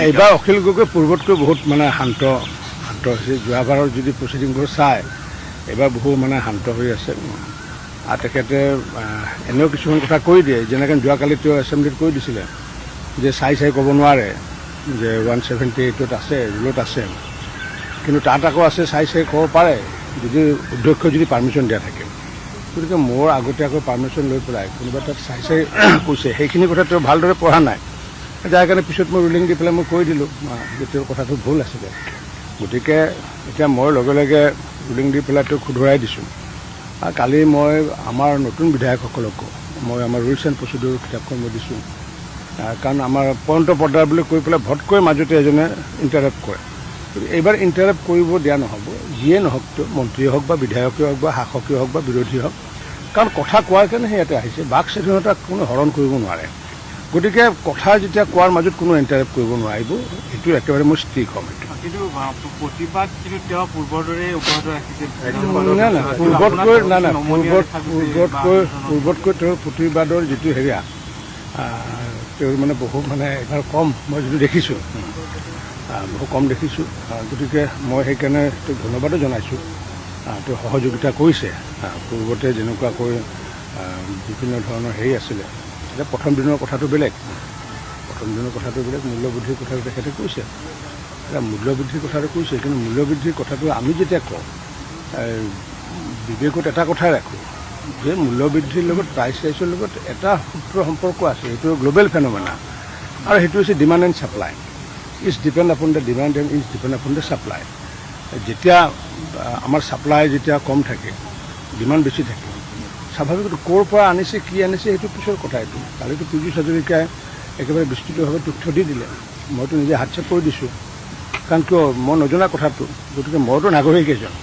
এইবাৰ অখিল গগৈ পূৰ্বতকৈ বহুত মানে শান্ত হৈছে। যোৱাবাৰৰ যদি প্ৰচিডিংবোৰ চায় এইবাৰ বহু মানে শান্ত হৈ আছে। আৰু তেখেতে এনেও কিছুমান কথা কৈ দিয়ে, যেনেকৈ যোৱাকালি তেওঁ এছেম্বলিত কৈ দিছিলে যে চাই ক'ব নোৱাৰে যে 178ত আছে, ৰুলত আছে, কিন্তু তাত আকৌ আছে চাই ক'ব পাৰে যদি অধ্যক্ষই যদি পাৰ্মিশ্যন দিয়া থাকে। গতিকে মোৰ আগতীয়াকৈ পাৰ্মিশ্যন লৈ পেলাই কোনোবা তাত চাই কৈছে, সেইখিনি কথা তেওঁ ভালদৰে পঢ়া নাই, যাৰ কাৰণে পিছত মই ৰুলিং দি পেলাই মই কৈ দিলোঁ যে তেওঁৰ কথাটো ভুল আছিলে। গতিকে এতিয়া মই লগে লগে ৰুলিং দি পেলাই তেওঁক শুধৰাই দিছোঁ। আৰু কালি মই আমাৰ নতুন বিধায়কসকলকো মই আমাৰ ৰুলছ এণ্ড প্ৰচিডিউৰ কিতাপখন মই দিছোঁ, কাৰণ আমাৰ পইণ্ট অফ অৰ্ডাৰ বুলি কৈ পেলাই ভটকৈ মাজতে এজনে ইণ্টাৰাপ্ট কৰে। এইবাৰ ইণ্টাৰাপ্ট কৰিব দিয়া নহ'ব, যিয়ে নহওক মন্ত্ৰীয়ে হওক বা বিধায়কেই হওক বা শাসকেই হওক বা বিৰোধী হওক, কাৰণ কথা কোৱাৰ কাৰণে ইয়াতে আহিছে। বাক স্বাধীনতাক কোনো হৰণ কৰিব নোৱাৰে। গতিকে কথা যেতিয়া কোৱাৰ মাজত কোনো ইণ্টাৰাপ্ট কৰিব নোৱাৰিব, এইটো একেবাৰে মই ষ্ট্ৰিক হ'ম। কিন্তু প্ৰতিবাদ কিন্তু তেওঁ পূৰ্বৰ দৰে অব্যাহত ৰাখিছে। পূৰ্বতকৈ তেওঁৰ প্ৰতিবাদৰ যিটো হেৰিয়া তেওঁৰ মানে বহু মানে এইবাৰ কম মই যিটো দেখিছোঁ, বহু কম দেখিছোঁ। গতিকে মই সেইকাৰণে তেওঁক ধন্যবাদো জনাইছোঁ। তেওঁ সহযোগিতা কৰিছে। পূৰ্বতে যেনেকুৱাকৈ বিভিন্ন ধৰণৰ হেৰি আছিলে, এতিয়া প্ৰথম দিনৰ কথাটো বেলেগ, মূল্যবৃদ্ধিৰ কথাটো তেখেতে কৈছে। এতিয়া মূল্যবৃদ্ধিৰ কথাটো কৈছে, কিন্তু মূল্যবৃদ্ধিৰ কথাটো আমি যেতিয়া কওঁ বিবেকত এটা কথাই ৰাখোঁ যে মূল্যবৃদ্ধিৰ লগত প্ৰাইচ ৰাইজৰ লগত এটা সূত্ৰ সম্পৰ্ক আছে, সেইটো গ্ল'বেল ফেন'মেনা, আৰু সেইটো হৈছে demand and supply. Is depend upon the demand and is depend upon the supply. যেতিয়া আমাৰ ছাপ্লাই যেতিয়া কম থাকে, ডিমাণ্ড বেছি থাকে, স্বাভাৱিক ক'ৰ পৰা আনিছে কি আনিছে সেইটো পিছৰ কথা। এইটো কালিতো পীযুষ হাজৰিকাই একেবাৰে বিস্তৃতভাৱে তথ্য দি দিলে, মইতো নিজে হাত চেক কৰি দিছোঁ, কাৰণ কিয় মই নজনা কথাটো। গতিকে মইতো নাগৰিক এজন,